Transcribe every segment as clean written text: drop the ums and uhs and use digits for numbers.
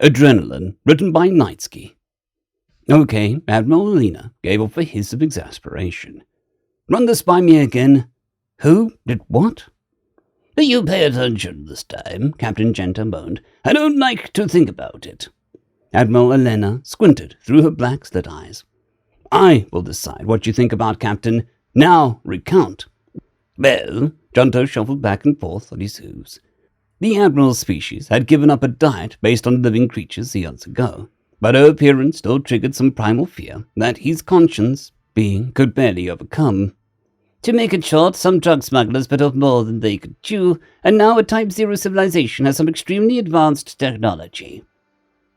Adrenaline, written by Niedski. Okay, Admiral Alina gave off a hiss of exasperation. Run this by me again. Who? Did what? Do you pay attention this time? Captain Genta moaned. I don't like to think about it. Admiral Elena squinted through her black slit eyes. I will decide what you think about, Captain. Now, recount. Well, Junto shuffled back and forth on his hooves. The Admiral's species had given up a diet based on living creatures eons ago, but her appearance still triggered some primal fear that his conscience being could barely overcome. To make it short, some drug smugglers bit off more than they could chew, and now a Type 0 civilization has some extremely advanced technology.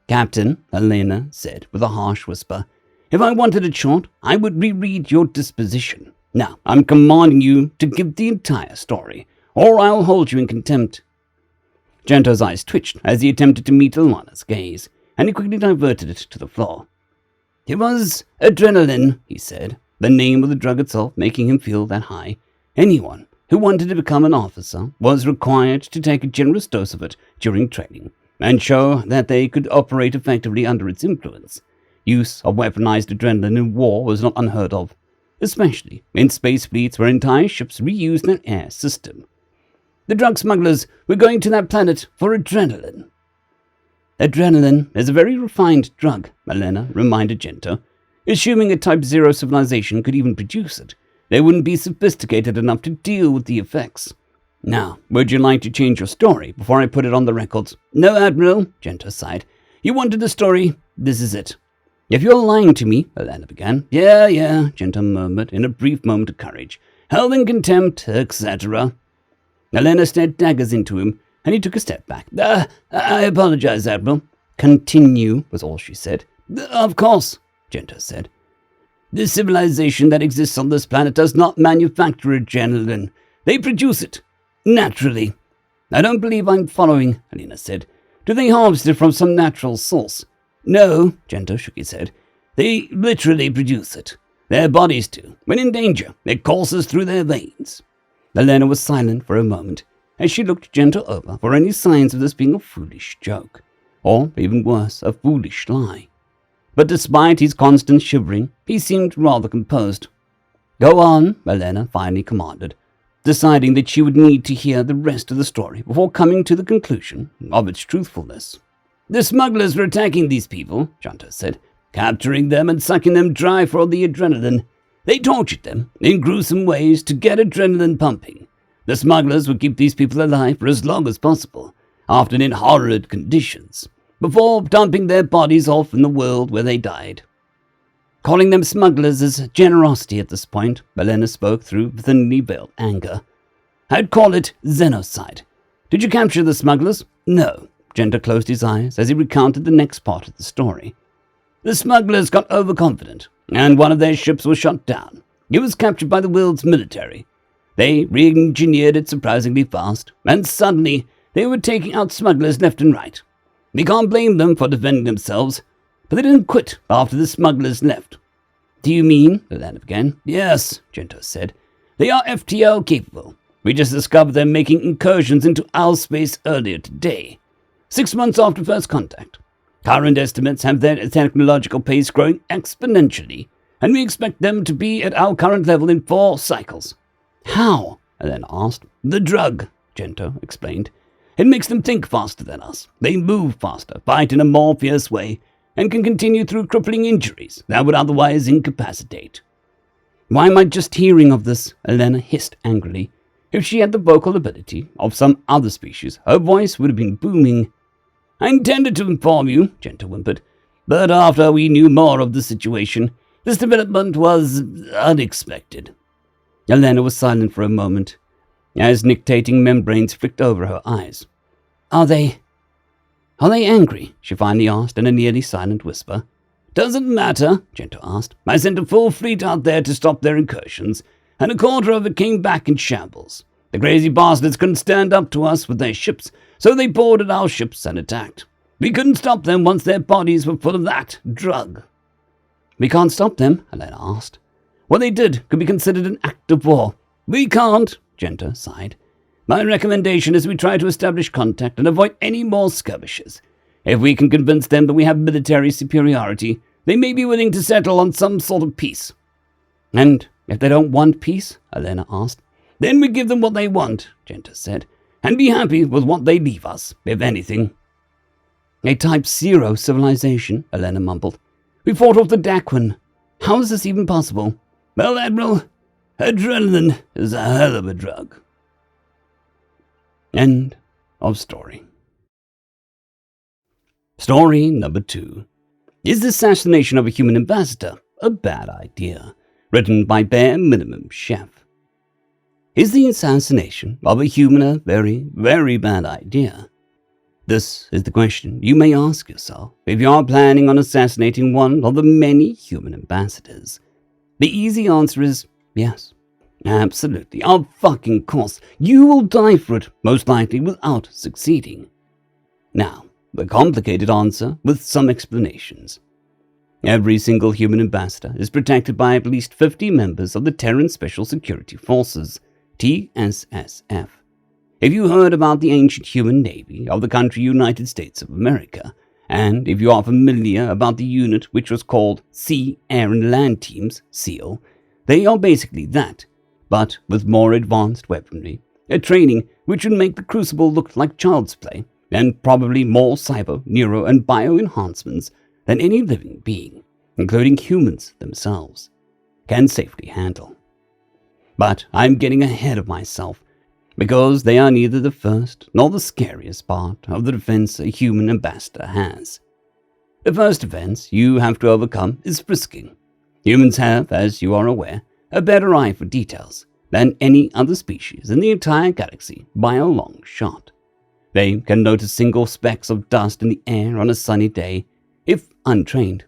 Captain, Elena said with a harsh whisper, if I wanted it short, I would reread your disposition. Now, I'm commanding you to give the entire story, or I'll hold you in contempt. Gento's eyes twitched as he attempted to meet Alana's gaze, and he quickly diverted it to the floor. It was adrenaline, he said, the name of the drug itself making him feel that high. Anyone who wanted to become an officer was required to take a generous dose of it during training, and show that they could operate effectively under its influence. Use of weaponized adrenaline in war was not unheard of, especially in space fleets where entire ships reused an air system. The drug smugglers were going to that planet for adrenaline. Adrenaline is a very refined drug, Elena reminded Gento. Assuming a Type 0 civilization could even produce it, they wouldn't be sophisticated enough to deal with the effects. Now, would you like to change your story before I put it on the records? No, Admiral, Gento sighed. You wanted the story. This is it. If you're lying to me, Elena began. Yeah, Gento murmured in a brief moment of courage. Held in contempt, etc. Elena stared daggers into him, and he took a step back. I apologize, Admiral. Continue, was all she said. Of course, Gento said. The civilization that exists on this planet does not manufacture adrenaline. They produce it. Naturally. I don't believe I'm following, Elena said. Do they harvest it from some natural source? No, Gento shook his head. They literally produce it. Their bodies do. When in danger, it courses through their veins. Elena was silent for a moment, as she looked Gento over for any signs of this being a foolish joke, or, even worse, a foolish lie. But despite his constant shivering, he seemed rather composed. Go on, Elena finally commanded, deciding that she would need to hear the rest of the story before coming to the conclusion of its truthfulness. The smugglers were attacking these people, Gento said, capturing them and sucking them dry for all the adrenaline. They tortured them in gruesome ways to get adrenaline pumping. The smugglers would keep these people alive for as long as possible, often in horrid conditions, before dumping their bodies off in the world where they died. Calling them smugglers is generosity at this point, Elena spoke through thinly veiled anger. I'd call it xenocide. Did you capture the smugglers? No. Gento closed his eyes as he recounted the next part of the story. The smugglers got overconfident, and one of their ships was shot down. It was captured by the world's military. They re-engineered it surprisingly fast, and suddenly they were taking out smugglers left and right. We can't blame them for defending themselves, but they didn't quit after the smugglers left. Do you mean? Elena began. Yes, Gento said. They are FTL capable. We just discovered them making incursions into our space earlier today, 6 months after first contact. Current estimates have their technological pace growing exponentially, and we expect them to be at our current level in 4 cycles. How? Elena asked. The drug, Gento explained. It makes them think faster than us. They move faster, fight in a more fierce way, and can continue through crippling injuries that would otherwise incapacitate. Why am I just hearing of this? Elena hissed angrily. If she had the vocal ability of some other species, her voice would have been booming. I intended to inform you, Gento whimpered, but after we knew more of the situation, this development was unexpected. Elena was silent for a moment, as nictating membranes flicked over her eyes. Are they angry? She finally asked in a nearly silent whisper. Doesn't matter, Gento asked. I sent a full fleet out there to stop their incursions, and a quarter of it came back in shambles. The crazy bastards couldn't stand up to us with their ships, so they boarded our ships and attacked. We couldn't stop them once their bodies were full of that drug. We can't stop them, Elena asked. What they did could be considered an act of war. We can't, Gento sighed. My recommendation is we try to establish contact and avoid any more skirmishes. If we can convince them that we have military superiority, they may be willing to settle on some sort of peace." "And if they don't want peace?" Elena asked. "Then we give them what they want," Genta said, "and be happy with what they leave us, if anything." "A Type 0 civilization," Elena mumbled. "We fought off the Daquin. How is this even possible?" "Well, Admiral, adrenaline is a hell of a drug." End of story. Story number 2. Is the assassination of a human ambassador a bad idea? Written by BareMinimumChef. Is the assassination of a human a very, very bad idea? This is the question you may ask yourself if you are planning on assassinating one of the many human ambassadors. The easy answer is yes. Absolutely, of fucking course. You will die for it, most likely without succeeding. Now, the complicated answer with some explanations. Every single human ambassador is protected by at least 50 members of the Terran Special Security Forces, TSSF. If you heard about the ancient human navy of the country United States of America, and if you are familiar about the unit which was called Sea, Air and Land Teams, SEAL, they are basically that, but with more advanced weaponry, a training which would make the Crucible look like child's play, and probably more cyber, neuro and bio enhancements than any living being, including humans themselves, can safely handle. But I'm getting ahead of myself, because they are neither the first nor the scariest part of the defense a human ambassador has. The first defense you have to overcome is frisking. Humans have, as you are aware, a better eye for details than any other species in the entire galaxy by a long shot. They can notice single specks of dust in the air on a sunny day, if untrained.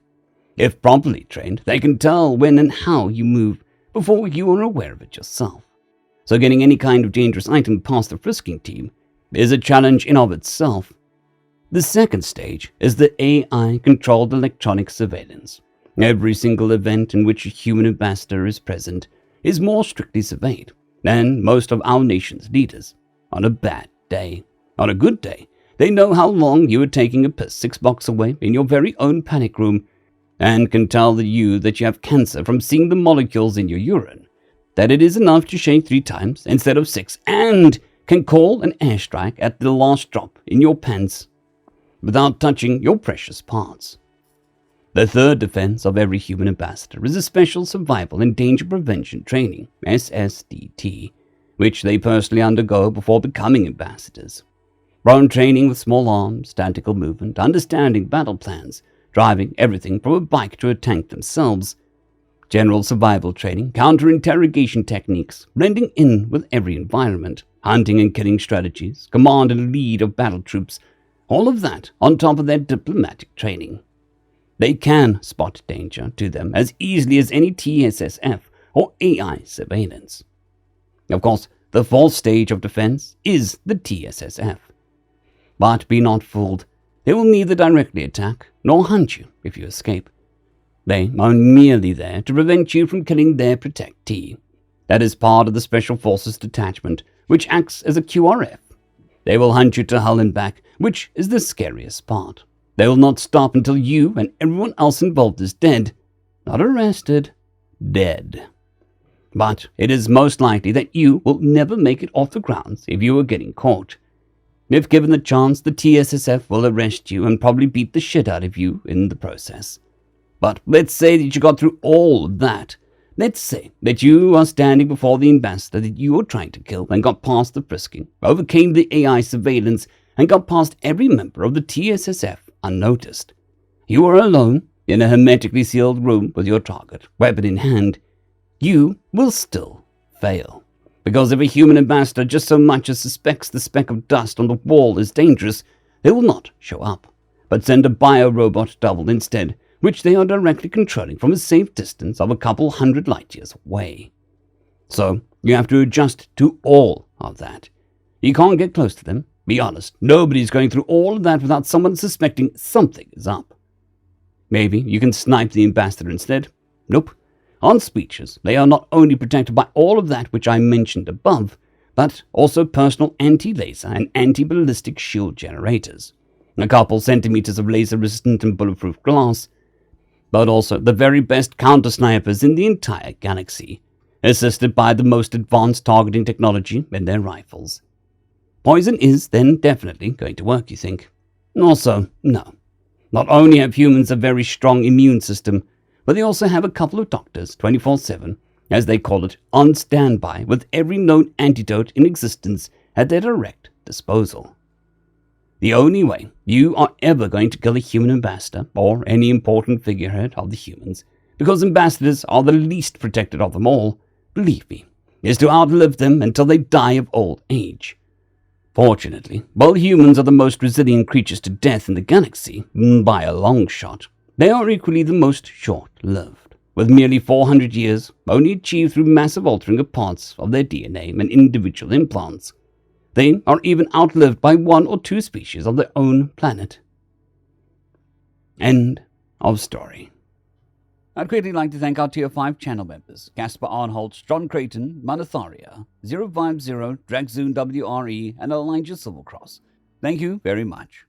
If properly trained, they can tell when and how you move before you are aware of it yourself. So getting any kind of dangerous item past the frisking team is a challenge in of itself. The second stage is the AI-controlled electronic surveillance. Every single event in which a human ambassador is present is more strictly surveyed than most of our nation's leaders on a bad day. On a good day, they know how long you are taking a piss 6 blocks away in your very own panic room, and can tell you that you have cancer from seeing the molecules in your urine, that it is enough to shake 3 times instead of 6, and can call an airstrike at the last drop in your pants without touching your precious parts. The third defense of every human ambassador is a special survival and danger prevention training, SSDT, which they personally undergo before becoming ambassadors. From training with small arms, tactical movement, understanding battle plans, driving everything from a bike to a tank themselves, general survival training, counter-interrogation techniques, blending in with every environment, hunting and killing strategies, command and lead of battle troops, all of that on top of their diplomatic training. They can spot danger to them as easily as any TSSF or AI surveillance. Of course, the fourth stage of defense is the TSSF. But be not fooled. They will neither directly attack nor hunt you if you escape. They are merely there to prevent you from killing their protectee. That is part of the Special Forces detachment, which acts as a QRF. They will hunt you to Hull and back, which is the scariest part. They will not stop until you and everyone else involved is dead. Not arrested, dead. But it is most likely that you will never make it off the grounds if you are getting caught. If given the chance, the TSSF will arrest you and probably beat the shit out of you in the process. But let's say that you got through all of that. Let's say that you are standing before the ambassador that you were trying to kill and got past the frisking, overcame the AI surveillance, and got past every member of the TSSF unnoticed. You are alone in a hermetically sealed room with your target, weapon in hand. You will still fail. Because if a human ambassador just so much as suspects the speck of dust on the wall is dangerous, they will not show up, but send a bio-robot double instead, which they are directly controlling from a safe distance of a couple 100 light years away. So, you have to adjust to all of that. You can't get close to them. Be honest, nobody's going through all of that without someone suspecting something is up. Maybe you can snipe the ambassador instead. Nope. On speeches, they are not only protected by all of that which I mentioned above, but also personal anti-laser and anti-ballistic shield generators. a couple centimeters of laser-resistant and bulletproof glass, but also the very best counter-snipers in the entire galaxy, assisted by the most advanced targeting technology in their rifles. Poison is then definitely going to work, you think? Also, no. Not only have humans a very strong immune system, but they also have a couple of doctors 24/7, as they call it, on standby with every known antidote in existence at their direct disposal. The only way you are ever going to kill a human ambassador or any important figurehead of the humans, because ambassadors are the least protected of them all, believe me, is to outlive them until they die of old age. Fortunately, while humans are the most resilient creatures to death in the galaxy, by a long shot, they are equally the most short-lived, with merely 400 years only achieved through massive altering of parts of their DNA and individual implants. They are even outlived by 1 or 2 species on their own planet. End of story. I'd quickly like to thank our Tier 5 channel members, Casper Arnholtz, John Creighton, Manatharia, 050, Dragzoon WRE, and Elijah Silvercross. Thank you very much.